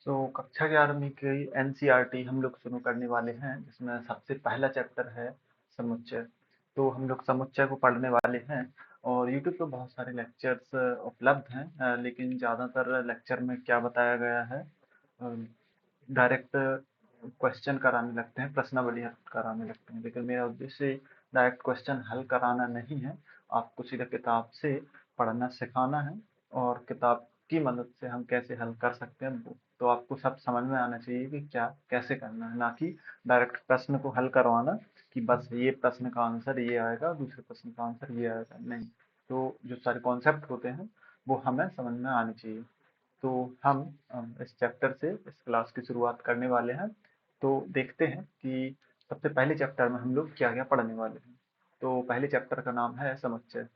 कक्षा 11वीं की एनसीईआरटी हम लोग शुरू करने वाले हैं, जिसमें सबसे पहला चैप्टर है समुच्चय। तो हम लोग समुच्चय को पढ़ने वाले हैं और यूट्यूब पे बहुत सारे लेक्चर्स उपलब्ध हैं, लेकिन ज़्यादातर लेक्चर में क्या बताया गया है, डायरेक्ट क्वेश्चन कराने लगते हैं, प्रश्नावली हल कराने लगते हैं। लेकिन मेरा उद्देश्य डायरेक्ट क्वेश्चन हल कराना नहीं है, आपको सीधा किताब से पढ़ना सिखाना है और किताब की मदद से हम कैसे हल कर सकते हैं तो आपको सब समझ में आना चाहिए कि क्या कैसे करना है, ना कि डायरेक्ट प्रश्न को हल करवाना कि बस ये प्रश्न का आंसर ये आएगा, दूसरे प्रश्न का आंसर ये आएगा। नहीं, तो जो सारे कॉन्सेप्ट होते हैं वो हमें समझ में आने चाहिए। तो हम इस चैप्टर से इस क्लास की शुरुआत करने वाले हैं। तो देखते हैं कि सबसे पहले चैप्टर में हम लोग क्या क्या पढ़ने वाले हैं। तो पहले चैप्टर का नाम है समुच्चय।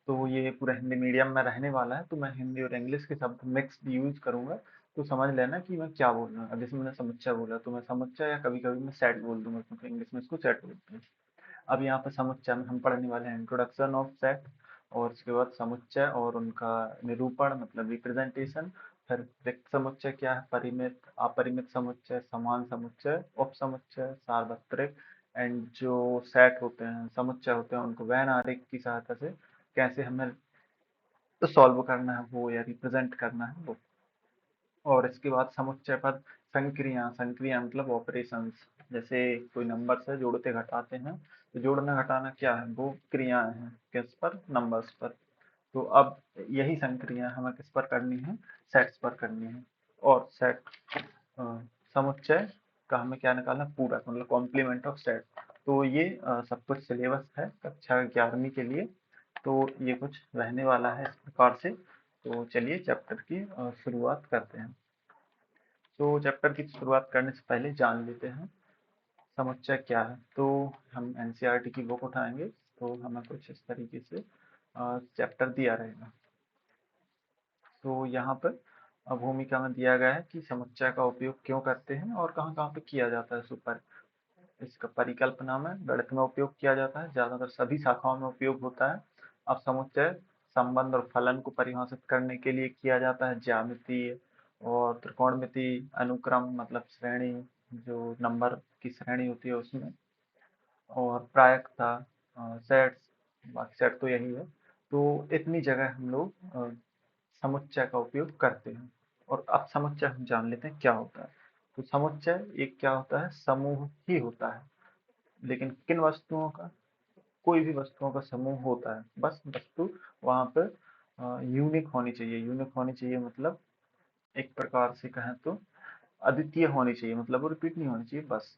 तो ये पूरा हिंदी मीडियम में रहने वाला है, तो मैं हिंदी और इंग्लिश के शब्द मिक्स्ड यूज करूंगा। तो समझ लेना कि मैं क्या बोल रहा हूँ। अब जैसे मैंने समुच्चय बोला तो मैं समुच्चय या कभी कभी मैं सेट बोल दूंगा, क्योंकि इंग्लिश में इसको सेट बोलते हैं। अब यहाँ पर समुच्चय में हम पढ़ने वाले हैं इंट्रोडक्शन ऑफ सेट, और उसके बाद समुच्चय और उनका निरूपण मतलब रिप्रेजेंटेशन। फिर रिक्त समुच्चय क्या है, परिमित, अपरिमित समुच्चय, समान समुच्चय, उप समुच्चय, सार्वत्रिक। एंड जो सेट होते हैं, समुच्चय होते हैं, उनको वैन आरेख की सहायता से कैसे हमें सॉल्व करना है वो, या रिप्रेजेंट करना है वो। और इसके बाद समुच्चय पर संक्रिया, संक्रिया मतलब ऑपरेशंस। जैसे कोई नंबर से जोड़ते घटाते हैं, तो जोड़ना घटाना क्या है, वो क्रियाएं हैं किस पर, नंबर्स पर। तो अब यही संक्रिया हमें किस पर करनी है, सेट्स पर करनी है। और सेट समुच्चय का हमें क्या निकालना, पूरक मतलब कॉम्प्लीमेंट ऑफ सेट। तो ये सब कुछ सिलेबस है कक्षा 11वीं के लिए। तो ये कुछ रहने वाला है इस प्रकार से। तो चलिए चैप्टर की शुरुआत करते हैं। तो चैप्टर की शुरुआत करने से पहले जान लेते हैं समुच्चय क्या है। तो हम एनसीईआरटी की बुक उठाएंगे, तो हमें कुछ इस तरीके से चैप्टर दिया रहेगा। तो यहाँ पर भूमिका में दिया गया है कि समुच्चय का उपयोग क्यों करते हैं और कहाँ कहाँ पे किया जाता है। सुपर इसका परिकल्पना में गणित में उपयोग किया जाता है, ज्यादातर सभी शाखाओं में उपयोग होता है। अब समुच्चय संबंध और फलन को परिभाषित करने के लिए किया जाता है, ज्यामितीय और त्रिकोणमिति, अनुक्रम मतलब श्रेणी, जो नंबर की श्रेणी होती है उसमें, और प्रायिकता, सेट्स, बाकी सेट तो यही है। तो इतनी जगह हम लोग समुच्चय का उपयोग करते हैं। और अब समुच्चय हम जान लेते हैं क्या होता है। तो समुच्चय एक क्या होता है, समूह ही होता है। लेकिन किन वस्तुओं का, कोई भी वस्तुओं का समूह होता है, बस वस्तु वहां पर यूनिक होनी चाहिए। यूनिक होनी चाहिए मतलब एक प्रकार से कहें तो अद्वितीय होनी चाहिए, मतलब वो रिपीट नहीं होनी चाहिए बस।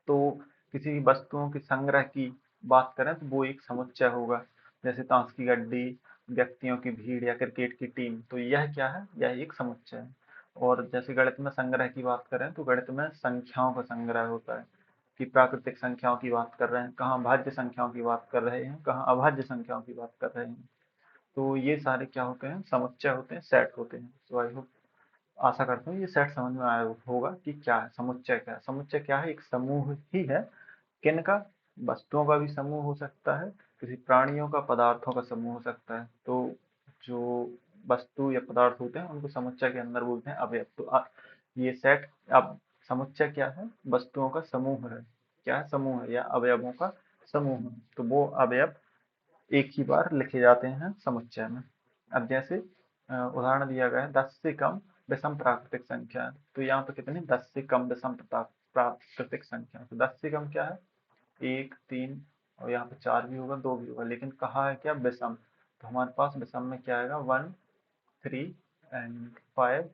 तो किसी भी वस्तुओं के संग्रह की बात करें तो वो एक समुच्चय होगा। जैसे ताश की गड्डी, व्यक्तियों की भीड़ या क्रिकेट की टीम, तो यह क्या है, यह एक समुच्चय है। और जैसे गणित में संग्रह की बात करें तो गणित में संख्याओं का संग्रह होता है, कि प्राकृतिक संख्याओं की बात कर रहे हैं, कहाँ भाज्य संख्याओं की बात कर रहे हैं, कहाँ अभाज्य संख्याओं की बात कर रहे हैं। तो ये सारे क्या होते हैं, समुच्चय होते हैं, सेट होते हैं। सो आई होप, आशा करता हूँ ये सेट समझ में आया होगा कि क्या है समुच्चय। क्या है समुच्चय, क्या है, एक समूह ही है। किन का, वस्तुओं का भी समूह हो सकता है, किसी प्राणियों का, पदार्थों का समूह हो सकता है। तो जो वस्तु या पदार्थ होते हैं उनको समुच्चय के अंदर बोलते हैं अवयव। तो ये सेट, अब समुच्चय क्या है, वस्तुओं का समूह है। क्या है, समूह है या अवयवों का समूह है। तो वो अवयव एक ही बार लिखे जाते हैं समुच्चय में। अब जैसे उदाहरण दिया गया है 10 से कम विषम प्राकृतिक संख्या। तो यहाँ पे कितने, 10 से कम विषम प्राकृतिक संख्या। तो 10 से कम क्या है, 1, 3, और यहाँ पे 4 भी होगा, 2 भी होगा, लेकिन कहा है क्या, विषम। तो हमारे पास विषम में क्या आएगा, 1, 3 एंड 5,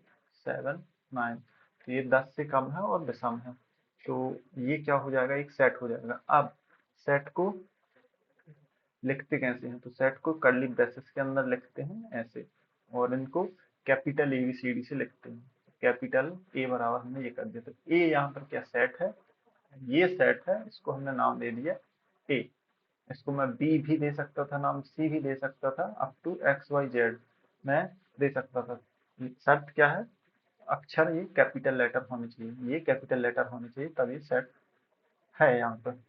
7, 9। तो ये 10 से कम है और विषम है। तो ये क्या हो जाएगा, एक सेट हो जाएगा। अब सेट को लिखते कैसे हैं, तो सेट को कर्ली ब्रेसेस के अंदर लिखते हैं ऐसे, और इनको कैपिटल ABCD से लिखते हैं। कैपिटल ए बराबर हमने ये कर दिया, तो ए यहाँ पर क्या सेट है, ये सेट है, इसको हमने नाम दे दिया ए। इसको मैं बी भी दे सकता था नाम, सी भी दे सकता था, अप टू XYZ मैं दे सकता था। शर्त क्या है, अक्षर ये कैपिटल लेटर होने चाहिए, ये कैपिटल लेटर होने चाहिए, तभी सेट है यहाँ पर।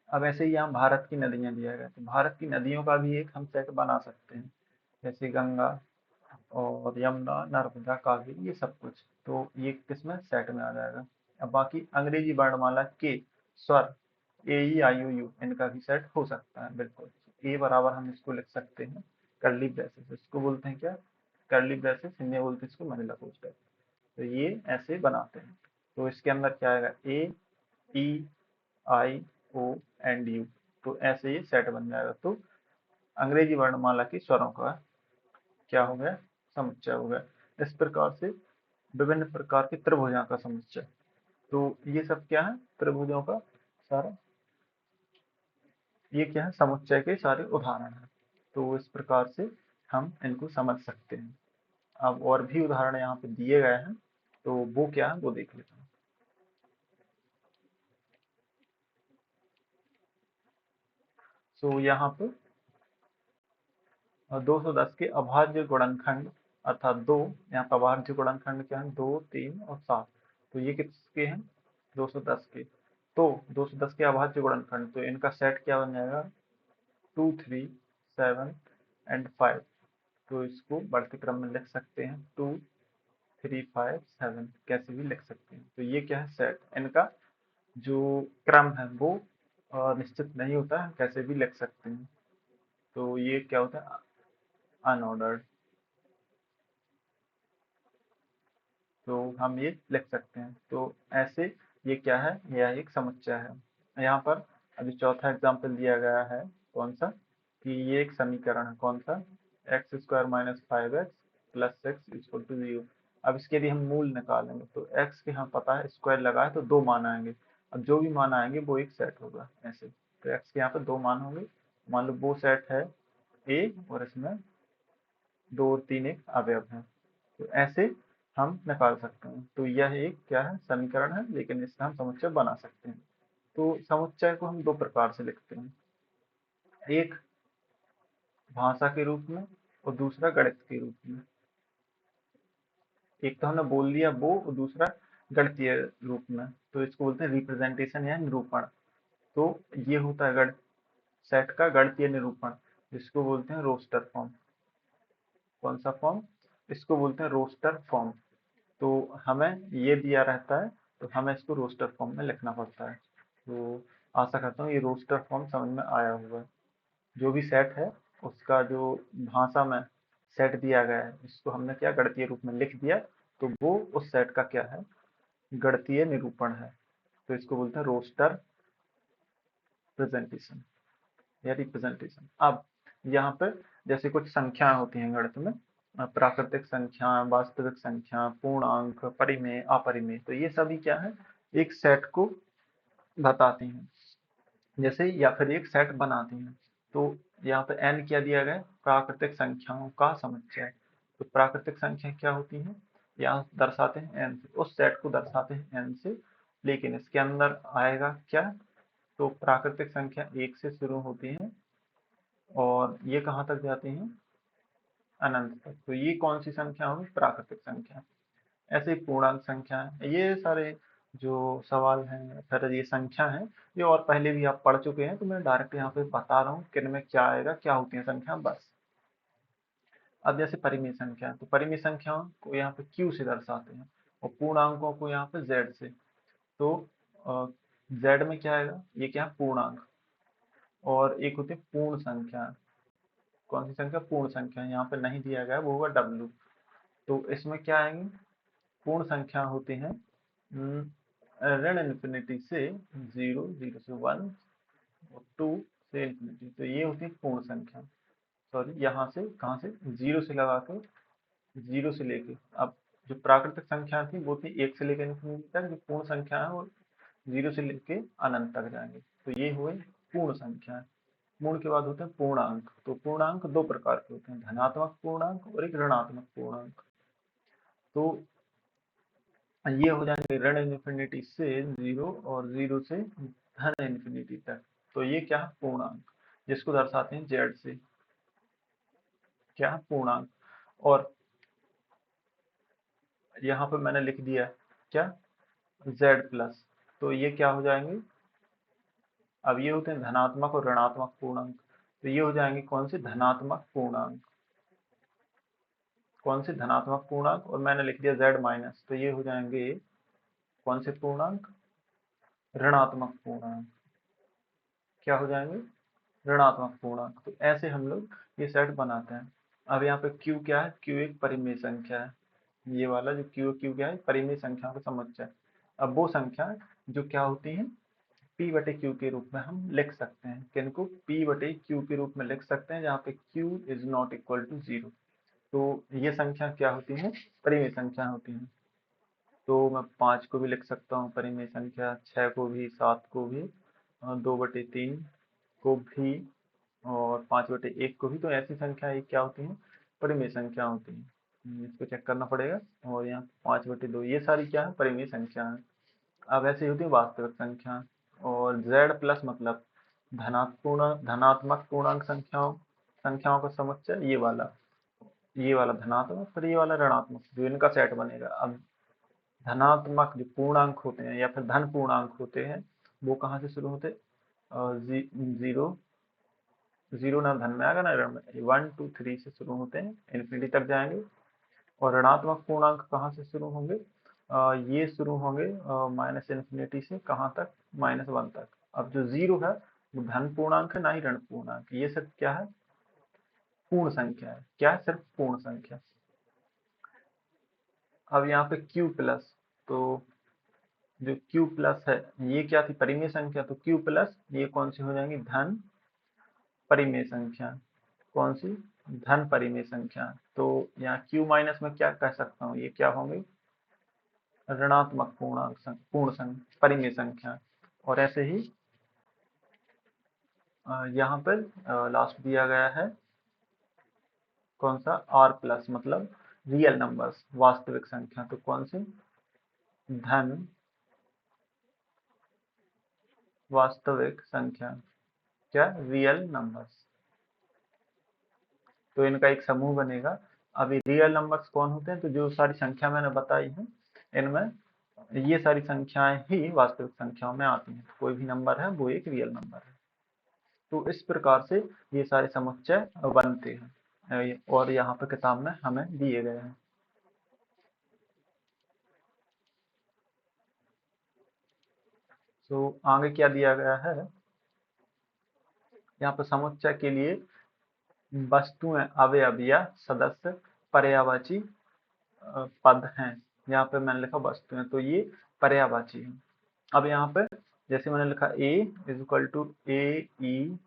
अब ऐसे ही यहाँ भारत की नदियां दिया गया, तो भारत की नदियों का भी एक हम सेट बना सकते हैं। जैसे गंगा, और यमुना, नर्मदा, कावेरी, ये सब कुछ। तो ये किसमें, सेट में आ जाएगा। अब बाकी अंग्रेजी वर्णमाला के स्वर ए ई आई ओ यू, इनका भी सेट हो सकता है, बिल्कुल। ए बराबर हम इसको लिख सकते हैं कर्ली ब्रेसेस, इसको बोलते हैं क्या, कर्ली ब्रेसेस, हिंदी में बोलते हैं इसको महिला कोष्ठक। तो ये ऐसे बनाते हैं। तो इसके अंदर क्या आएगा, ए ई आई ओ एंड यू, तो ऐसे ये सेट बन जाएगा। तो अंग्रेजी वर्णमाला की स्वरों का क्या हो गया, समुच्चय हो गया। इस प्रकार से विभिन्न प्रकार के त्रिभुजों का समुच्चय। तो ये सब क्या है, त्रिभुजों का सारा, ये क्या है, समुच्चय के सारे उदाहरण हैं। तो इस प्रकार से हम इनको समझ सकते हैं। अब और भी उदाहरण यहाँ पे दिए गए हैं, तो वो क्या है वो देख लेते हैं। तो यहाँ पे 210 के अभाज्य गुणनखंड अर्थात दो, यहाँ पर अभाज्य गुणनखंड क्या है, 2, 3 और 7। तो ये किसके हैं, 210 के। तो 210 के अभाज्य गुणनखंड, तो इनका सेट क्या बन जाएगा, 2, 3, 7 एंड 5। तो इसको बढ़ते क्रम में लिख सकते हैं, 2, 3, 5, 7, कैसे भी लिख सकते हैं। तो ये क्या है, सेट। इनका जो क्रम है वो निश्चित नहीं होता है, कैसे भी लिख सकते हैं। तो ये क्या होता है, अनऑर्डर्ड। तो हम ये लिख सकते हैं। तो ऐसे ये क्या है, यह एक समुच्चय है। यहाँ पर अभी चौथा एग्जाम्पल दिया गया है, कौन सा, कि ये एक समीकरण है, कौन सा, x square minus 5x plus 6 equal to 0। अब इसके यदि हम मूल निकालेंगे तो x के हम पता है स्क्वायर लगाए तो 2 मान आएंगे। अब जो भी मान आएंगे वो एक सेट होगा ऐसे। तो x के यहाँ पे 2 मान होंगे, मान लो वो सेट है a और इसमें 2 और 3 एक अवयव है। तो ऐसे हम निकाल सकते हैं। तो यह एक क्या है, समीकरण है, लेकिन इसका हम समुच्चय बना सकते हैं। तो समुच्चय को हम दो प्रकार से लिखते हैं, एक भाषा के रूप में और दूसरा गणित के रूप में। एक तो हमने बोल दिया वो, और दूसरा गणितीय रूप में। तो इसको बोलते हैं रिप्रेजेंटेशन या निरूपण। तो ये होता है गणित सेट का गणितीय निरूपण, जिसको बोलते हैं रोस्टर फॉर्म। कौन सा फॉर्म, इसको बोलते हैं रोस्टर फॉर्म। तो हमें ये दिया रहता है, तो हमें इसको रोस्टर फॉर्म में लिखना पड़ता है। तो आशा करता हूँ ये रोस्टर फॉर्म समझ में आया होगा। जो भी सेट है उसका जो भाषा में सेट दिया गया है, इसको हमने क्या गणितीय रूप में लिख दिया, तो वो उस सेट का क्या है, गणितीय निरूपण है। तो इसको बोलते हैं रोस्टर प्रेजेंटेशन या रिप्रेजेंटेशन। अब यहाँ पे जैसे कुछ संख्याएं होती हैं गणित में, प्राकृतिक संख्या, वास्तविक संख्या, पूर्णांक, परिमेय, अपरिमेय, तो ये सभी क्या है, एक सेट को बताती हैं, जैसे या फिर एक सेट बनाती हैं। तो यहाँ पे n क्या दिया गया है, प्राकृतिक संख्याओं का समुच्चय। तो प्राकृतिक संख्या क्या होती है, यहाँ दर्शाते हैं n से, उस सेट को दर्शाते हैं n से, लेकिन इसके अंदर आएगा क्या, तो प्राकृतिक संख्या 1 से शुरू होती है और ये कहाँ तक जाती हैं, अनंत तक। तो ये कौन सी संख्या होगी, प्राकृतिक संख्या। ऐसे ही पूर्णांक संख्या है। ये सारे जो सवाल हैं, फिर ये संख्या है, ये और पहले भी आप पढ़ चुके हैं, तो मैं डायरेक्ट यहाँ पे बता रहा हूँ किन में क्या आएगा, क्या होती है संख्या, बस। अब जैसे परिमेय संख्या, तो परिमेय संख्याओं को यहाँ पे q से दर्शाते हैं और पूर्णांकों को यहाँ पे z से। तो z में क्या आएगा, ये क्या है, पूर्णांक। और एक होती है पूर्ण संख्या। कौन सी संख्या, पूर्ण संख्या, यहाँ पे नहीं दिया गया, वो होगा w। तो इसमें क्या आएंगे, पूर्ण संख्या होती हैं ऋण इन्फिनिटी से 0, 0 से 1 और 2 से इन्फिनिटी। तो ये होती है पूर्ण संख्या। सॉरी, यहाँ से कहाँ से, 0 से लगा के, 0 से लेके, अब जो प्राकृतिक संख्या थी वो थी 1 से लेकर इन्फिनिटी तक, जो पूर्ण संख्या है वो 0 से लेके अनंत तक जाएंगे। तो ये हुए पूर्ण संख्या। पूर्ण के बाद होते हैं पूर्णांक। तो पूर्णांक दो प्रकार के होते हैं, धनात्मक पूर्णांक और एक ऋणात्मक पूर्णांक। तो ये हो जाएंगे ऋण इन्फिनिटी से 0 और 0 से धन इन्फिनिटी तक। तो ये क्या है, पूर्णांक, जिसको दर्शाते हैं जेड से, क्या है, पूर्णांक। और यहाँ पे मैंने लिख दिया क्या, जेड प्लस। तो ये क्या हो जाएंगे, अब ये होते हैं धनात्मक और ऋणात्मक पूर्णांक। तो ये हो जाएंगे कौन से, धनात्मक पूर्णांक। कौन से धनात्मक पूर्णांक, और मैंने लिख दिया z माइनस, तो ये हो जाएंगे कौन से पूर्णांक, ऋणात्मक पूर्णांक। क्या हो जाएंगे, ऋणात्मक पूर्णांक। तो ऐसे हम लोग ये सेट बनाते हैं। अब यहाँ पे q क्या है, q एक परिमेय संख्या है। ये वाला जो q क्या है, परिमेय संख्या का समुच्चय है। अब वो संख्या जो क्या होती है, p बटे q के रूप में हम लिख सकते हैं। किनको, p बटे q के रूप में लिख सकते हैं, जहाँ पे q is not equal to 0। तो ये संख्या क्या होती है, परिमेय संख्या होती है। तो मैं 5 को भी लिख सकता हूँ परिमेय संख्या, 6 को भी, 7 को भी, 2/3 को भी, और 5/1 को भी। तो ऐसी संख्या ये क्या होती है, परिमेय संख्या होती है। इसको चेक करना पड़ेगा। और यहाँ 5/2, ये सारी क्या है, परिमेय संख्या है। अब ऐसी होती है वास्तविक संख्या। और z प्लस मतलब धनात्मक पूर्णांक संख्याओं का समुच्चय, ये वाला धनात्मक, फिर ये वाला ऋणात्मक, जो इनका सेट बनेगा। अब धनात्मक जो पूर्णांक होते हैं या फिर धन पूर्णांक होते हैं, वो कहाँ से शुरू होते, जीरो, जीरो ना धन में आएगा ना ऋण में, 1 2 3 से शुरू होते हैं, इन्फिनिटी तक जाएंगे। और ऋणात्मक पूर्णांक कहाँ से शुरू होंगे, ये शुरू होंगे माइनस इन्फिनिटी से कहाँ तक, -1 तक। अब जो जीरो है वो धन पूर्णांक है, ना ही ऋण पूर्णांक। ये सिर्फ क्या है, पूर्ण संख्या है। क्या है, सिर्फ पूर्ण संख्या। अब यहाँ पे q प्लस, तो जो q प्लस है, ये क्या थी, परिमेय संख्या। तो q प्लस ये कौन सी हो जाएंगी, धन परिमेय संख्या। कौन सी, धन परिमेय संख्या। तो यहाँ q माइनस में क्या कह सकता हूँ, ये क्या होंगे, ऋणात्मक पूर्णांक, परिमेय संख्या। और ऐसे ही यहाँ पर लास्ट दिया गया है कौन सा, r प्लस मतलब रियल नंबर्स, वास्तविक संख्या। तो कौन सी, धन वास्तविक संख्या, क्या, रियल नंबर्स। तो इनका एक समूह बनेगा। अभी रियल नंबर्स कौन होते हैं, तो जो सारी संख्या मैंने बताई है, इनमें ये सारी संख्याएं ही वास्तविक संख्याओं में आती हैं। कोई भी नंबर है वो एक रियल नंबर है। तो इस प्रकार से ये सारे समुच्चय बनते हैं, और यहाँ पे किताब में हमें दिए गए हैं। तो आगे क्या दिया गया है, यहाँ पे समुच्चय के लिए वस्तुएं, अवयव या सदस्य पर्यायवाची पद हैं। यहाँ पे मैंने लिखा वस्तुएं, तो ये पर्यायवाची है। अब यहाँ पे जैसे मैंने लिखा a is equal to AEIOU,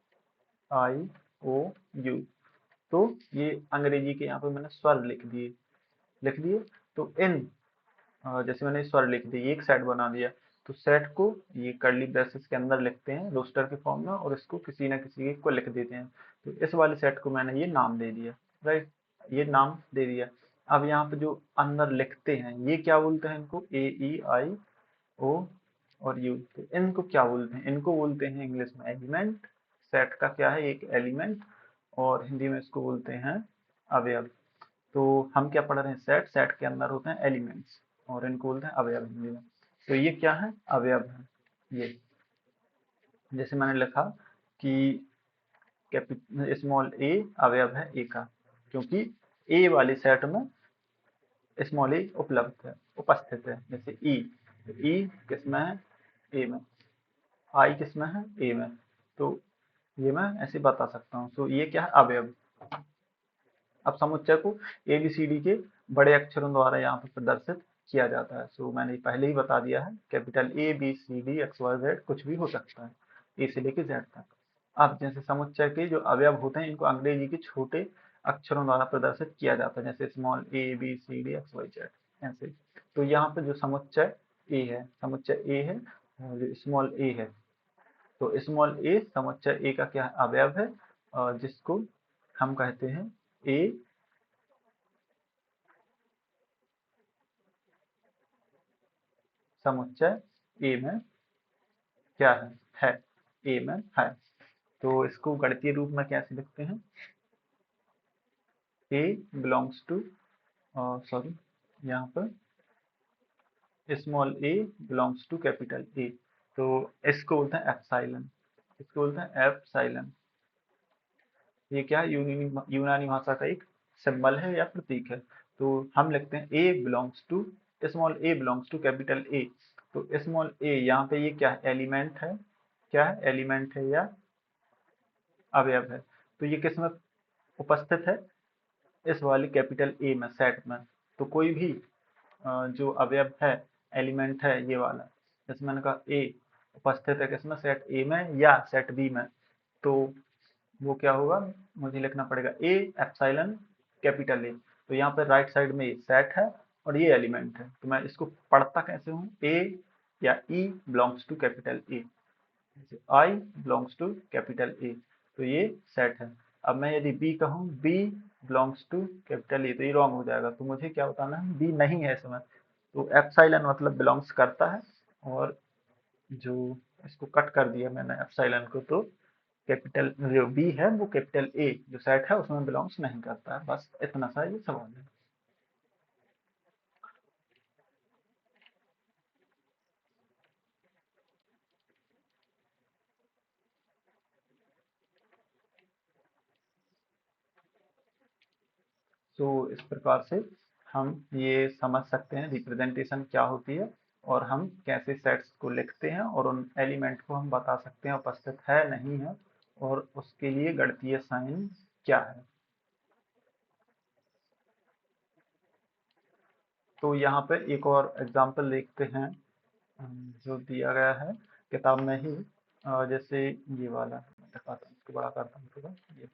तो ये अंग्रेजी के यहाँ पे मैंने स्वर लिख दिए। तो इन जैसे मैंने स्वर लिख दिए, एक सेट बना दिया। तो सेट को ये कर्ली ब्रेसेस के अंदर लिखते हैं रोस्टर के फॉर्म में, और इसको किसी ना किसी को लिख देते हैं। तो इस वाले सेट को मैंने ये नाम दे दिया, राइट, ये नाम दे दिया। अब यहाँ पे जो अंदर लिखते हैं, ये क्या बोलते हैं, इनको AEIO और यू। तो इनको क्या बोलते हैं, इनको बोलते हैं इंग्लिश में एलिमेंट। सेट का क्या है, एक एलिमेंट, और हिंदी में इसको बोलते हैं अवयव। तो हम क्या पढ़ रहे हैं, सेट के अंदर होते हैं एलिमेंट्स, और इनको बोलते हैं अवयव हिंदी में। तो ये क्या है, अवयव है। ये जैसे मैंने लिखा कि स्मॉल a अवयव है a का, क्योंकि a वाले सेट में स्मॉल a उपस्थित है। जैसे e, तो e किसमें है, a में, i किसमें है, a में। तो ये मैं ऐसे बता सकता हूँ। तो ये क्या है, अवयव। अब समुच्चय को ABCD के बड़े अक्षरों द्वारा यहाँ पर प्रदर्शित किया जाता है। सो मैंने पहले ही बता दिया है, कैपिटल ABCD XYZ कुछ भी हो सकता है, A से लेके Z तक। अब जैसे समुच्चय के जो अवयव होते हैं, इनको अंग्रेजी के छोटे अक्षरों द्वारा प्रदर्शित किया जाता है, जैसे स्मॉल ABCD XYZ ऐसे। तो यहाँ पे जो समुच्चय A है, और जो स्मॉल a है, तो स्मॉल a समुच्चय A का क्या अवयव है, जिसको हम कहते हैं A समुच्चय A में क्या है, A में है। तो इसको गणितीय रूप में कैसे लिखते हैं, A बिलोंग्स टू, सॉरी, यहाँ पर small a belongs to capital A। तो इसको बोलते हैं एप्साइलन, इसको बोलते हैं एप्साइलन। ये क्या है, यूनानी भाषा का एक सिंबल है या प्रतीक है। तो हम लिखते हैं A belongs to, small A belongs to capital A. तो स्मॉल ए यहाँ पे ये क्या है, एलिमेंट है, क्या है, एलिमेंट है या अवयव है। तो ये किस में उपस्थित है, इस वाली कैपिटल ए में, सेट में। तो कोई भी जो अवयव है, एलिमेंट है ये वाला, इसमें मैंने कहा ए उपस्थित है किसमें, सेट ए में या सेट बी में, तो वो क्या होगा, मुझे लिखना पड़ेगा ए एप्सिलॉन कैपिटल ए। तो यहाँ पर राइट साइड में सेट है और ये एलिमेंट है, तो मैं इसको पढ़ता कैसे हूँ, ए या E belongs to capital A, I belongs to capital A, तो ये सेट है। अब मैं यदि बी कहूँ, B belongs to capital A, तो ये रॉन्ग हो जाएगा। तो मुझे क्या बताना है, बी नहीं है इसमें, तो एप्सिलॉन मतलब बिलोंग्स करता है, और जो इसको कट कर दिया मैंने एप्सिलॉन को, तो कैपिटल जो बी है वो कैपिटल ए जो सेट है उसमें बिलोंग्स नहीं करता है। बस इतना सा ये सवाल है। तो इस प्रकार से हम ये समझ सकते हैं रिप्रेजेंटेशन क्या होती है, और हम कैसे सेट्स को लिखते हैं, और उन एलिमेंट को हम बता सकते हैं उपस्थित है नहीं है, और उसके लिए गणितीय साइन क्या है। तो यहाँ पे एक और एग्जांपल देखते हैं, जो दिया गया है किताब में ही। जैसे ये वाला दिखाता हूँ, इसको बड़ा करता हूँ थोड़ा, ये।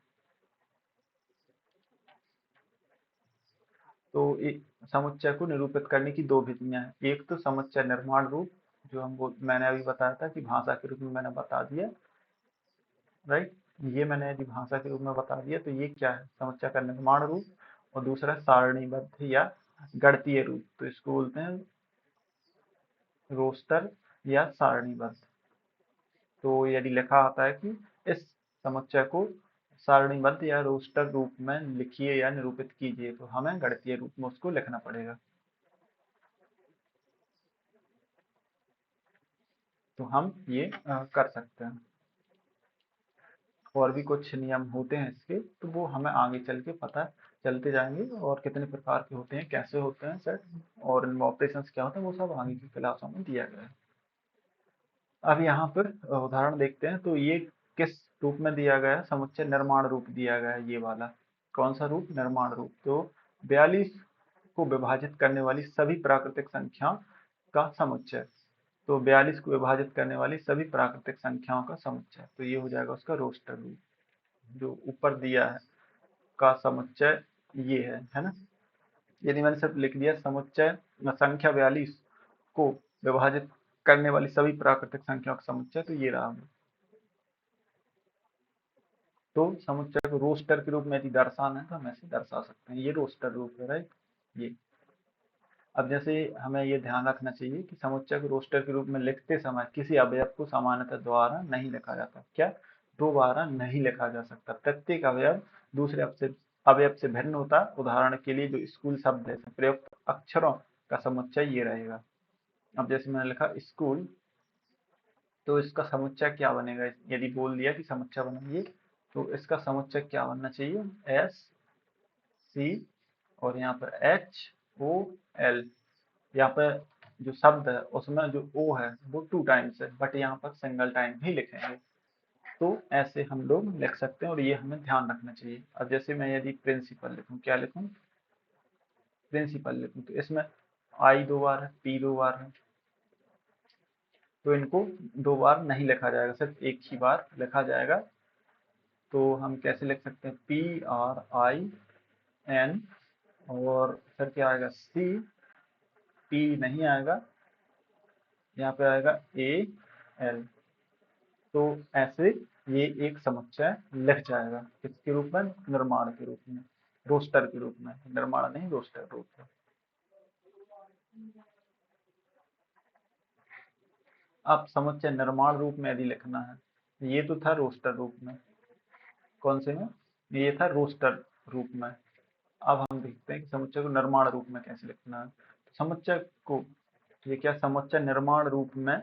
तो एक समुच्चय को निरूपित करने की दो विधियां हैं। एक तो समुच्चय निर्माण रूप, जो मैंने अभी बताया था कि भाषा के रूप में मैंने बता दिया, राइट। ये मैंने यदि भाषा के रूप में बता दिया तो ये क्या है, समुच्चय का निर्माण रूप। और दूसरा सारणीबद्ध या गणितीय रूप, तो इसको बोलते हैं रोस्टर या सारणीबद्ध। तो यदि लिखा आता है कि इस समुच्चय को सारणीबद्ध या रोस्टर रूप में लिखिए या निरूपित कीजिए, तो हमें गणितीय रूप में उसको लिखना पड़ेगा। तो हम ये कर सकते हैं। और भी कुछ नियम होते हैं इसके, तो वो हमें आगे चल के पता चलते जाएंगे, और कितने प्रकार के होते हैं, कैसे होते हैं सेट, और इनमें ऑपरेशंस क्या होते हैं, वो सब आगे की क्लासों में दिया गया है। अब यहाँ पर उदाहरण देखते हैं। तो ये किस रूप में दिया गया है, समुच्चय निर्माण रूप दिया गया है, ये वाला। कौन सा रूप, निर्माण रूप। तो 42 को विभाजित करने वाली सभी प्राकृतिक संख्या का समुच्चय। तो 42 को विभाजित करने वाली सभी प्राकृतिक संख्याओं का समुच्चय, तो ये हो जाएगा उसका रोस्टर रूप। जो ऊपर दिया है का समुच्चय ये है ना। यदि मैंने सिर्फ लिख दिया समुच्चय संख्या 42 को विभाजित करने वाली सभी प्राकृतिक संख्याओं का समुच्चय, तो ये रहा। तो समुच्चय को रोस्टर के रूप में यदि दर्शाना है तो हम ऐसे दर्शा सकते हैं, ये रोस्टर रूप है, राइट। ये अब जैसे हमें ये ध्यान रखना चाहिए कि समुच्चय को रोस्टर के रूप में लिखते समय किसी अवयव को सामान्यतः द्वारा नहीं लिखा जाता। क्या, दोबारा नहीं लिखा जा सकता। प्रत्येक अवयव दूसरे अवयव से भिन्न होता है। उदाहरण के लिए जो स्कूल शब्द है, प्रयुक्त अक्षरों का समुच्चय ये रहेगा। अब जैसे मैंने लिखा स्कूल, तो इसका समुच्चय क्या बनेगा, यदि बोल दिया कि समुच्चय बनाइए, तो इसका समुच्चय क्या बनना चाहिए, एस सी, और यहाँ पर एच ओ एल। यहाँ पर जो शब्द है उसमें जो ओ है वो 2 टाइम्स है, बट यहाँ पर सिंगल टाइम ही लिखेंगे। तो ऐसे हम लोग लिख सकते हैं, और ये हमें ध्यान रखना चाहिए। अब जैसे मैं यदि प्रिंसिपल लिखूं, क्या लिखूं, प्रिंसिपल लिखूं, तो इसमें आई 2 बार है, पी 2 बार है, तो इनको 2 बार नहीं लिखा जाएगा, सिर्फ एक ही बार लिखा जाएगा। तो हम कैसे लिख सकते हैं, पी आर आई एन, और फिर क्या आएगा, सी, पी नहीं आएगा, यहाँ पे आएगा ए एल। तो ऐसे ये एक समुच्चय लिख जाएगा, किसके रूप में, निर्माण के रूप में, रोस्टर के रूप में। निर्माण नहीं, रोस्टर रूप में। अब समुच्चय निर्माण रूप में यदि लिखना है, ये तो था रोस्टर रूप में, कौन से में, ये था रोस्टर रूप में। अब हम देखते हैं कि समुच्चय को निर्माण रूप में कैसे लिखना है। समुच्चय को, ये क्या, समुच्चय निर्माण रूप में,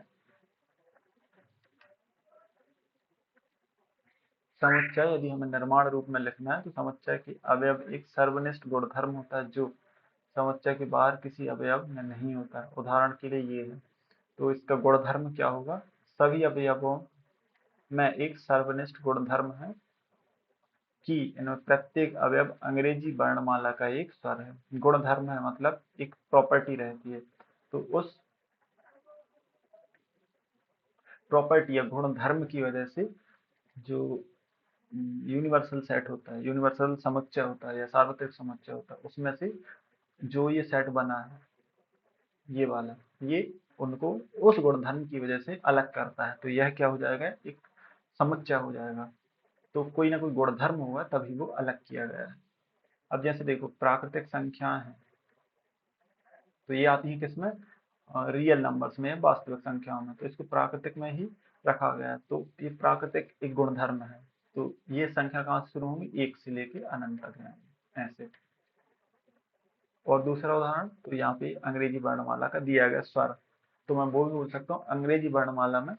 समुच्चय यदि हमें निर्माण रूप में लिखना है तो समुच्चय की अवयव एक सर्वनिष्ठ गुणधर्म होता है, जो समुच्चय के बाहर किसी अवयव में नहीं होता है। उदाहरण के लिए ये है, तो इसका गुणधर्म क्या होगा? सभी अवयवों में एक सर्वनिष्ठ गुणधर्म है कि इनमें प्रत्येक अवयव अंग्रेजी वर्णमाला का एक स्वर है। गुणधर्म है मतलब एक प्रॉपर्टी रहती है, तो उस प्रॉपर्टी या गुणधर्म की वजह से जो यूनिवर्सल सेट होता है, यूनिवर्सल समुच्चय होता है या सार्वत्रिक समुच्चय होता है, उसमें से जो ये सेट बना है, ये वाला, ये उनको उस गुणधर्म की वजह से अलग करता है। तो यह क्या हो जाएगा? एक समुच्चय हो जाएगा। तो कोई ना कोई गुणधर्म होगा तभी वो अलग किया गया है। अब जैसे देखो, प्राकृतिक संख्याएं हैं, तो ये आती है किसमें? रियल नंबर्स में, वास्तविक संख्याओं में। तो इसको प्राकृतिक में ही रखा गया है। तो ये प्राकृतिक एक गुणधर्म है। तो ये संख्या कहाँ से शुरू होंगी? 1 से लेके अनंत तक जाएंगे, ऐसे। और दूसरा उदाहरण, तो यहाँ पे अंग्रेजी वर्णमाला का दिया गया स्वर, तो मैं वो भी बोल सकता हूँ अंग्रेजी वर्णमाला में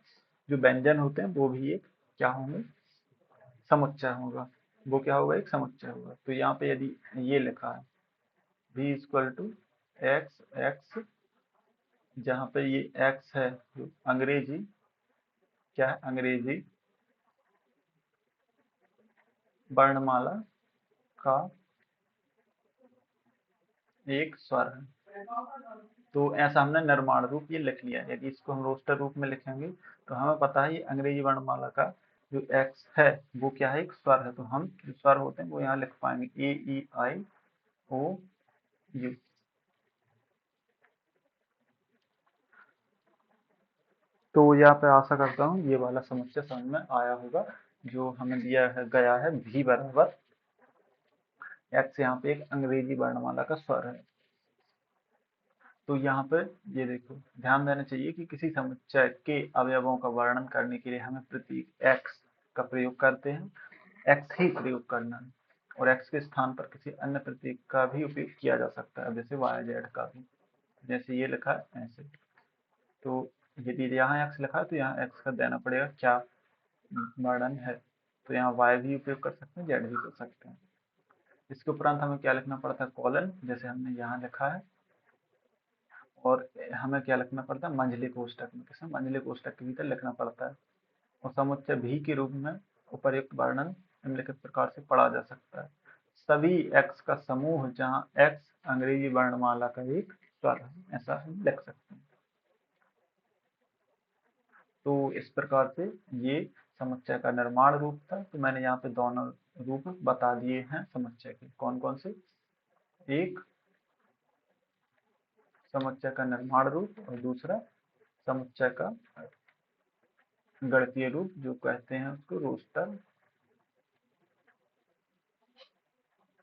जो व्यंजन होते हैं वो भी एक क्या होंगे? समुच्चय होगा। वो क्या होगा? एक समुच्चय होगा। तो यहाँ पे यदि ये लिखा है v equal to x x, जहाँ पे ये एक्स है जो अंग्रेजी क्या है? अंग्रेजी वर्णमाला का एक स्वर है। तो ऐसा हमने निर्माण रूप ये लिख लिया। यदि इसको हम रोस्टर रूप में लिखेंगे तो हमें पता है ये अंग्रेजी वर्णमाला का जो एक्स है वो क्या है? एक स्वर है। तो हम जो स्वर होते हैं वो यहाँ लिख पाएंगे ए ई आई ओ यू। तो यहाँ पे आशा करता हूँ ये वाला समस्या समझ में आया होगा। जो हमें दिया है गया है भी बराबर एक्स, यहाँ पे एक अंग्रेजी वर्णमाला का स्वर है। तो यहाँ पे ये देखो, ध्यान देना चाहिए कि किसी समुच्चय के अवयवों का वर्णन करने के लिए हमें प्रतीक x का प्रयोग करते हैं। x ही प्रयोग करना है, और x के स्थान पर किसी अन्य प्रतीक का भी उपयोग किया जा सकता है, जैसे y z का भी। जैसे ये लिखा है ऐसे। तो यदि यहाँ x लिखा है तो यहाँ x का देना पड़ेगा क्या वर्णन है। तो यहाँ y भी उपयोग कर सकते हैं, z भी कर सकते हैं। इसके उपरांत हमें क्या लिखना पड़ता है? कॉलन, जैसे हमने यहाँ लिखा है। और हमें क्या लिखना पड़ता है? मंझले कोष्ठक में। किसमें? मंझले कोष्ठक के भीतर लिखना पड़ता है। और समुच्चय भी के रूप में उपर्युक्त वर्णन निम्नलिखित प्रकार से पढ़ा जा सकता है। सभी x का समूह जहाँ x अंग्रेजी वर्णमाला का एक स्वर है, ऐसा हम लिख सकते हैं। तो इस प्रकार से ये समुच्चय का निर्माण रूप था। तो मैंने यहाँ पे दोनों रूप बता दिए हैं समुच्चय के। कौन कौन से? एक समुच्चय का निर्माण रूप और दूसरा समुच्चय का गणितीय रूप, जो कहते हैं उसको रोस्टर।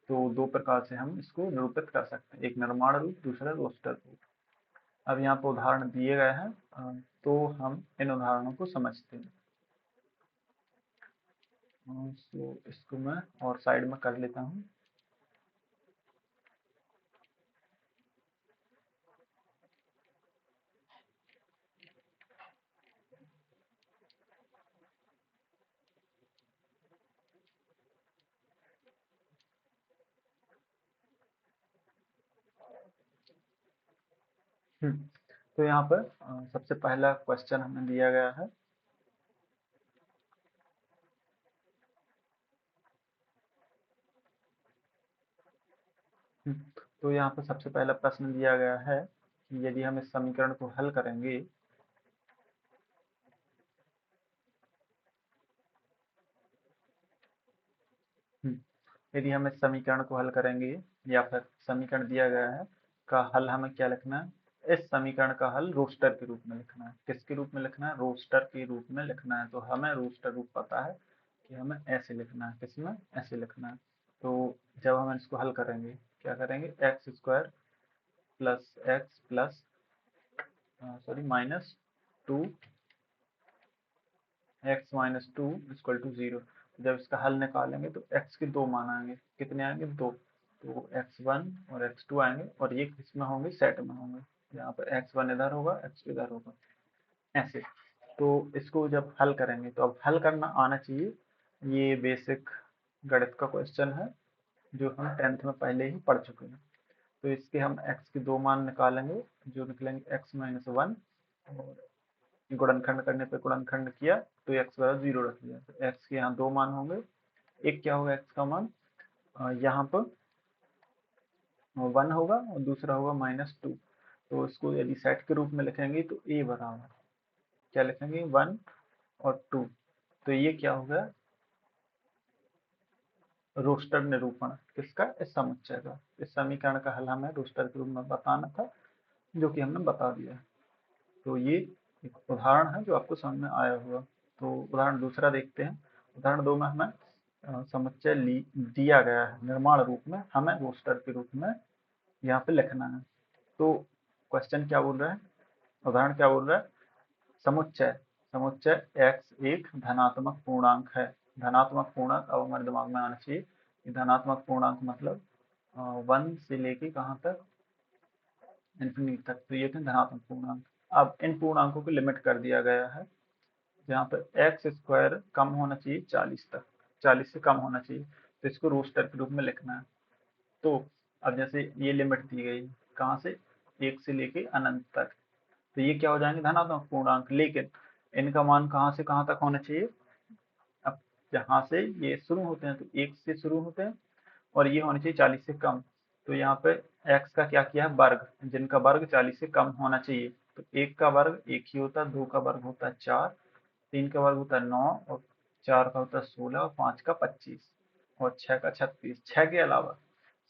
तो दो प्रकार से हम इसको निरूपित कर सकते हैं, एक निर्माण रूप, दूसरा रोस्टर रूप। अब यहाँ पर उदाहरण दिए गए हैं, तो हम इन उदाहरणों को समझते हैं। तो इसको मैं और साइड में कर लेता हूँ। तो यहाँ पर सबसे पहला क्वेश्चन हमें दिया गया है। तो यहाँ पर सबसे पहला प्रश्न दिया गया है कि यदि हम इस समीकरण को हल करेंगे यदि हम इस समीकरण को हल करेंगे, या फिर समीकरण दिया गया है का हल हमें क्या लिखना है? इस समीकरण का हल रोस्टर के रूप में लिखना है। किसके रूप में लिखना है? रोस्टर के रूप में लिखना है। तो हमें रोस्टर रूप पता है कि हमें ऐसे लिखना है। किसमें? ऐसे लिखना है। तो जब हम इसको हल करेंगे, क्या करेंगे? X square plus x plus sorry minus two x minus two equal to 0। जब इसका हल निकालेंगे तो x के दो मान आएंगे। कितने आएंगे? 2। तो x1 और x2 आएंगे, और ये किसमें होंगे? सेट में होंगे। यहाँ पर x1 इधर होगा, x2 इधर होगा, ऐसे। तो इसको जब हल करेंगे तो अब हल करना आना चाहिए। ये बेसिक गणित का क्वेश्चन है जो हम 10th में पहले ही पढ़ चुके हैं। तो इसके हम x के 2 मान निकालेंगे, जो निकलेंगे x माइनस 1, और गुणनखंड करने पे गुणनखंड किया तो x बराबर 0 रख दिया। तो x के यहाँ 2 मान होंगे, एक क्या होगा x का मान, यहाँ पर 1 होगा और दूसरा होगा -2। तो इसको यदि सेट के रूप में लिखेंगे तो a बराबर क्या लिखेंगे, 1 और 2। तो ये क्या हो गया, रोस्टर निरूपण किसका, इस समुच्चय का। इस समीकरण का हल हमें रोस्टर के रूप में बताना था, जो कि हमने बता दिया। तो ये एक उदाहरण है जो आपको समझ में आया हुआ। तो उदाहरण दूसरा देखते हैं। उदाहरण 2 में हमें समुच्चय दिया गया है निर्माण रूप में, हमें रोस्टर के रूप में यहाँ पे लिखना है। तो क्वेश्चन क्या बोल रहा है, उदाहरण क्या बोल रहा है, समुच्चय समुच्चय x एक धनात्मक पूर्णांक है। धनात्मक पूर्णांक अब हमारे दिमाग में आना चाहिए कि धनात्मक पूर्णांक मतलब 1 से लेके कहाँ तक, इन्फिनिटी तक। तो ये थे धनात्मक पूर्णांक। अब इन पूर्णांकों को लिमिट कर दिया गया है, जहाँ पर एक्स स्क्वायर कम होना चाहिए 40 तक, 40 से कम होना चाहिए। तो इसको रोस्टर के रूप में लिखना है। तो अब जैसे ये लिमिट दी गई कहाँ से, 1 से लेके अनंत तक, तो ये क्या हो जाएंगे, धनात्मक पूर्णांक। लेकिन इनका मान कहाँ से कहाँ तक होना चाहिए, अब जहाँ से ये शुरू होते हैं तो 1 से शुरू होते हैं और ये होना चाहिए 40 से कम। तो यहाँ पे x का क्या किया है, वर्ग, जिनका वर्ग 40 से कम होना चाहिए। तो 1 का वर्ग 1 ही होता है, 2 का वर्ग होता है 4, 3 का वर्ग होता है 9, और 4 का होता है 16, और 5 का 25, और 6 का 36। 6 के अलावा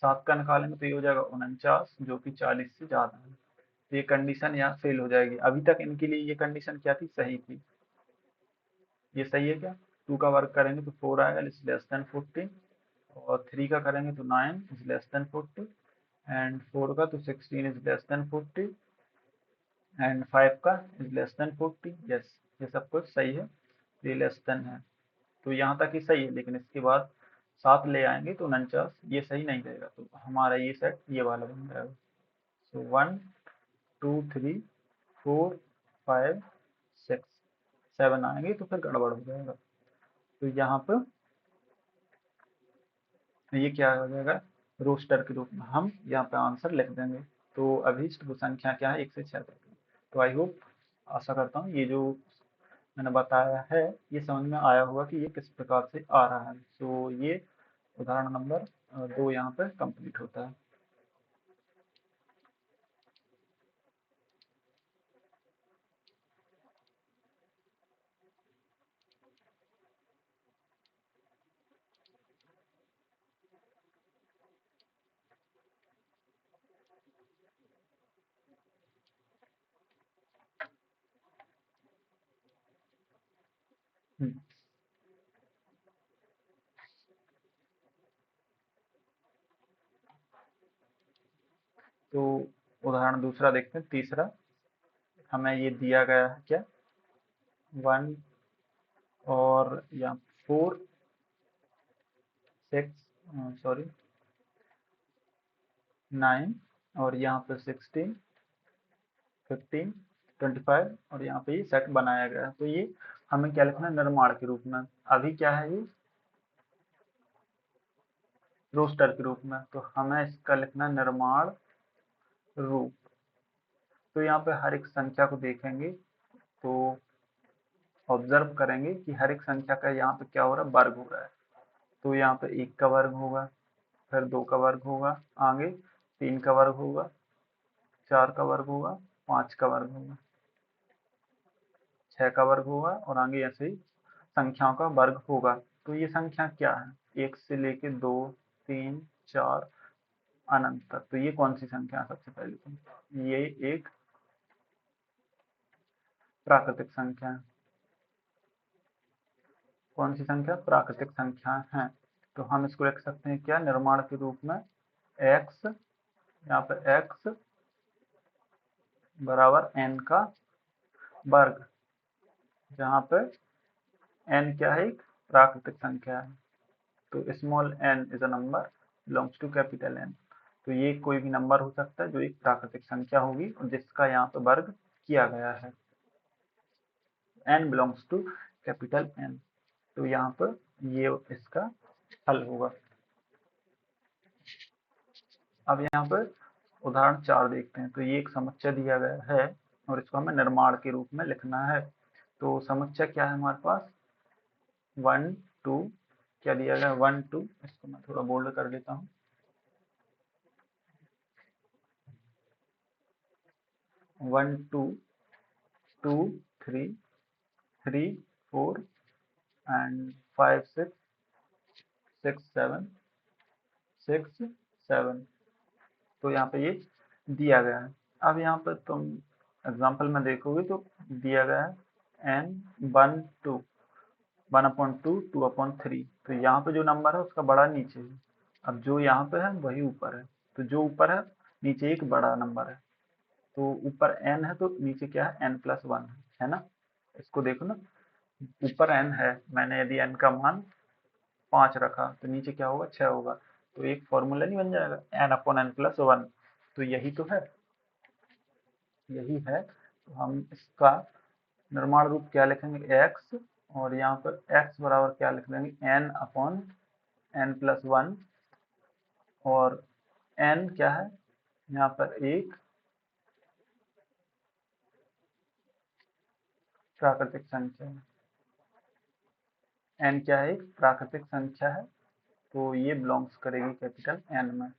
7 का निकालेंगे तो ये हो जाएगा 49, जो कि 40 से ज़्यादा है। तो ये कंडीशन यहाँ फेल हो जाएगी। अभी तक इनके लिए ये कंडीशन क्या थी, सही थी। ये सही है क्या, 2 का वर्ग करेंगे तो 4 आएगा, इज लेस देन 14, और 3 का करेंगे तो 9 इज लेस देन 40, एंड 4 का तो 16 इज लेस देन 40, एंड 5 का इज लेस देन 40। यस, ये सब कुछ सही है, ये लेस देन है। तो यहाँ तक ही सही है, लेकिन इसके बाद 7 ले आएंगे तो 49, ये सही नहीं रहेगा। तो हमारा ये सेट ये वाला बन जाएगा। सो 1 2 3 4 5 6 7 आएंगे तो फिर गड़बड़ हो जाएगा। तो यहाँ पर ये क्या हो जाएगा, रोस्टर के रूप में हम यहाँ पे आंसर लिख देंगे। तो अभीष्ट संख्या क्या है, 1 से 6 तक। तो आई होप, आशा करता हूँ ये जो मैंने बताया है ये समझ में आया होगा कि ये किस प्रकार से आ रहा है। तो ये उदाहरण नंबर 2 यहाँ पर कंप्लीट होता है। हम्म, तो उदाहरण दूसरा देखते हैं, तीसरा। हमें ये दिया गया है क्या, 1 और या 4 6 सॉरी 9, और यहाँ पे 16 15 25, और यहाँ पे ये सेट बनाया गया है। तो ये हमें क्या लिखना है, निर्माण के रूप में। अभी क्या है, ये रोस्टर के रूप में। तो हमें इसका लिखना है निर्माण रूप। तो यहाँ पे हर एक संख्या को देखेंगे तो ऑब्जर्व करेंगे कि हर एक संख्या का यहाँ पे क्या हो रहा है, वर्ग हो रहा है। तो यहाँ पे 1 का वर्ग होगा, फिर 2 का वर्ग होगा, आगे 3 का वर्ग होगा, 4 का वर्ग होगा, 5 का वर्ग होगा, 6 का वर्ग होगा, और आगे ऐसे ही संख्याओं का वर्ग होगा। तो ये संख्या क्या है, 1 से लेके 2 3 4 अनंत तक। तो ये कौन सी संख्या है, सबसे पहले तो ये एक प्राकृतिक संख्या है। कौन सी संख्या, प्राकृतिक संख्या है। तो हम इसको लिख सकते हैं क्या, निर्माण के रूप में x, यहाँ पे x बराबर n का वर्ग, जहाँ पे n क्या है, एक प्राकृतिक संख्या है। तो small n is a number belongs to capital N। तो ये कोई भी नंबर हो सकता है जो एक प्राकृतिक संख्या होगी और जिसका यहाँ पे वर्ग किया गया है। n belongs to capital N। तो यहाँ पर ये इसका हल होगा। अब यहाँ पर उदाहरण 4 देखते हैं। तो ये एक समुच्चय दिया गया है और इसको हमें निर्माण के रूप में लिखना है। तो समुच्चय क्या है हमारे पास, 1 2, क्या दिया गया है 1 2, इसको मैं थोड़ा बोल्ड कर देता हूँ, 1 2 2 3 3 4 एंड 5 6 6 7 6 7। तो यहाँ पे ये दिया गया है। अब यहाँ पर तुम एग्जाम्पल में देखोगे तो दिया गया है n 1 2, 1/2 2/3। तो यहाँ पे जो नंबर है उसका बड़ा नीचे है। अब जो यहाँ पे है वही ऊपर है, तो जो ऊपर है नीचे एक बड़ा नंबर है। तो ऊपर n है तो नीचे क्या है, n+1 है ना। इसको देखो ना, ऊपर n है, मैंने यदि n का मान 5 रखा तो नीचे क्या होगा, 6 होगा। तो एक फॉर्मूला नहीं बन जाएगा, n/n+1। तो यही तो है, यही है। तो हम इसका निर्माण रूप क्या लिखेंगे, x, और यहाँ पर x बराबर क्या लिख देंगे, n/n+1। और n क्या है यहाँ पर, एक प्राकृतिक संख्या है। n क्या है, एक प्राकृतिक संख्या है, तो ये बिलोंग्स करेगी कैपिटल n में।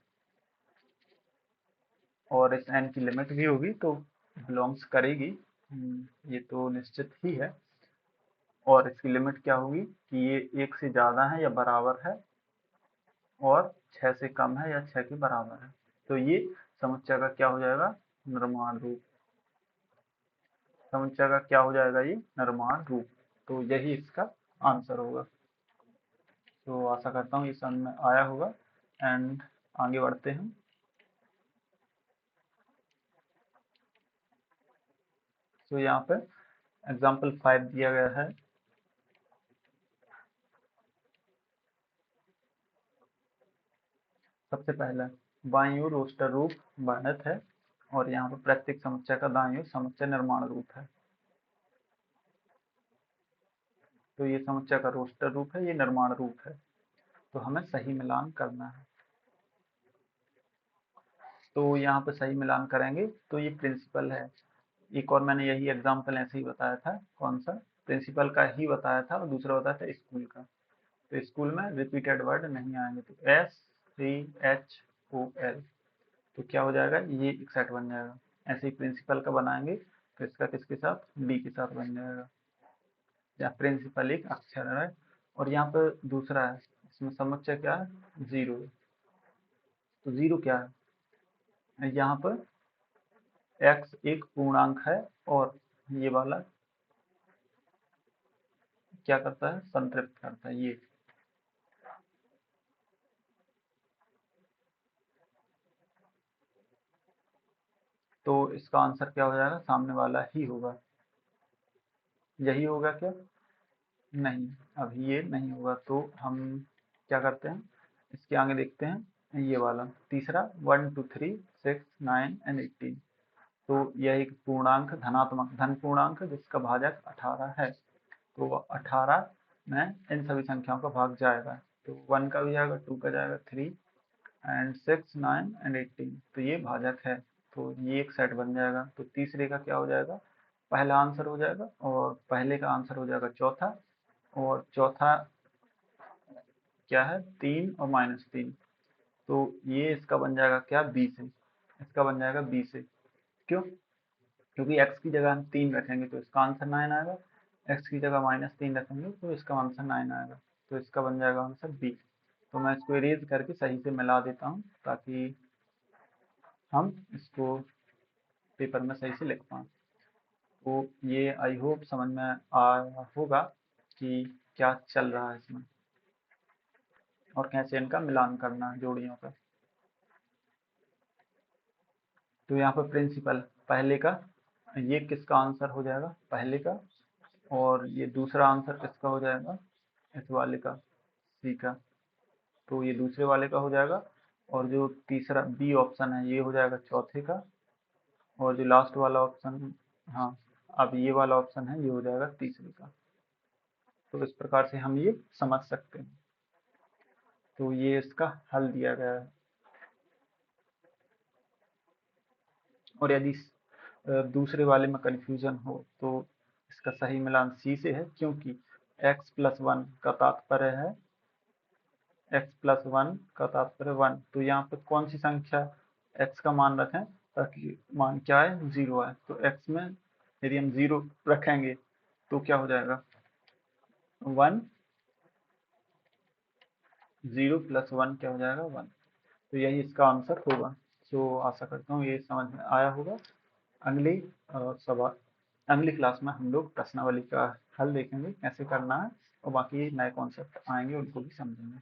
और इस n की लिमिट भी होगी तो बिलोंग्स करेगी, ये तो निश्चित ही है। और इसकी लिमिट क्या होगी कि ये 1 से ज़्यादा है या बराबर है, और 6 से कम है या 6 के बराबर है। तो ये समुच्चय का क्या हो जाएगा, निर्माण रूप। समुच्चय का क्या हो जाएगा, ये निर्माण रूप। तो यही इसका आंसर होगा। तो आशा करता हूँ ये समझ में आया होगा। एंड आगे बढ़ते हैं। तो यहाँ पे एग्जाम्पल 5 दिया गया है। सबसे पहला बाईं ओर रोस्टर रूप वर्णित है, और यहाँ पर प्रत्येक समुच्चय का दाईं ओर समुच्चय निर्माण रूप है। तो ये समुच्चय का रोस्टर रूप है, ये निर्माण रूप है। तो हमें सही मिलान करना है। तो यहाँ पे सही मिलान करेंगे तो ये प्रिंसिपल है। एक और मैंने यही एग्जाम्पल ऐसे ही बताया था, कौन सा, प्रिंसिपल का ही बताया था, और दूसरा बताया था स्कूल का। तो स्कूल में रिपीटेड वर्ड नहीं आएंगे। तो SCHOL, तो क्या हो जाएगा, ये एक सेट बन जाएगा। ऐसे ही प्रिंसिपल का बनाएंगे तो इसका किसके साथ, डी के साथ बन जाएगा। या प्रिंसिपल एक अक्षर है, और यहाँ पर दूसरा है, इसमें समुच्चय क्या है, 0। तो 0 क्या है, यहाँ पर x एक पूर्णांक है, और ये वाला क्या करता है, संतृप्त करता है ये। तो इसका आंसर क्या हो जाएगा, सामने वाला ही होगा। यही होगा क्या, नहीं, अभी ये नहीं होगा। तो हम क्या करते हैं, इसके आगे देखते हैं, ये वाला तीसरा 1 2 3 6 9 एंड 18। तो यह एक पूर्णांक, धनात्मक धन पूर्णांक जिसका भाजक 18 है। तो 18 में इन सभी संख्याओं का भाग जाएगा। तो 1 का भी जाएगा, 2 का जाएगा, 3 एंड 6 9 एंड 18। तो ये भाजक है, तो ये एक सेट बन जाएगा। तो तीसरे का क्या हो जाएगा, पहला आंसर हो जाएगा, और पहले का आंसर हो जाएगा चौथा। और चौथा क्या है, 3 और -3। तो ये इसका बन जाएगा क्या, 20 है। इसका बन जाएगा 20 है। क्यों, क्योंकि x की जगह हम 3 रखेंगे तो इसका आंसर 9 आएगा, x की जगह -3 रखेंगे तो इसका आंसर 9 आएगा। तो इसका बन जाएगा आंसर बी। तो मैं इसको इरेज करके सही से मिला देता हूँ ताकि हम इसको पेपर में सही से लिख पाएँ। तो ये आई होप समझ में आया होगा कि क्या चल रहा है इसमें, और कैसे इनका मिलान करना है जोड़ियों का। तो यहाँ पर प्रिंसिपल पहले का, ये किसका आंसर हो जाएगा, पहले का। और ये दूसरा आंसर किसका हो जाएगा, इस वाले का, सी का। तो ये दूसरे वाले का हो जाएगा। और जो तीसरा बी ऑप्शन है ये हो जाएगा चौथे का। और जो लास्ट वाला ऑप्शन, हाँ, अब ये वाला ऑप्शन है ये हो जाएगा तीसरे का। तो इस प्रकार से हम ये समझ सकते हैं। तो ये इसका हल दिया गया है। और यदि दूसरे वाले में कन्फ्यूजन हो तो इसका सही मिलान सी से है, क्योंकि x प्लस वन का तात्पर्य है वन, तो यहाँ पे कौन सी संख्या x का मान रखें ताकि मान क्या है, 0 है। तो x में यदि हम 0 रखेंगे तो क्या हो जाएगा, 1, 0 प्लस 1 क्या हो जाएगा, 1। तो यही इसका आंसर होगा। तो आशा करता हूँ ये समझ में आया होगा। अगली सवाल अगली क्लास में हम लोग प्रश्नावली का हल देखेंगे कैसे करना है, और बाकी नए कॉन्सेप्ट आएंगे उनको भी समझेंगे।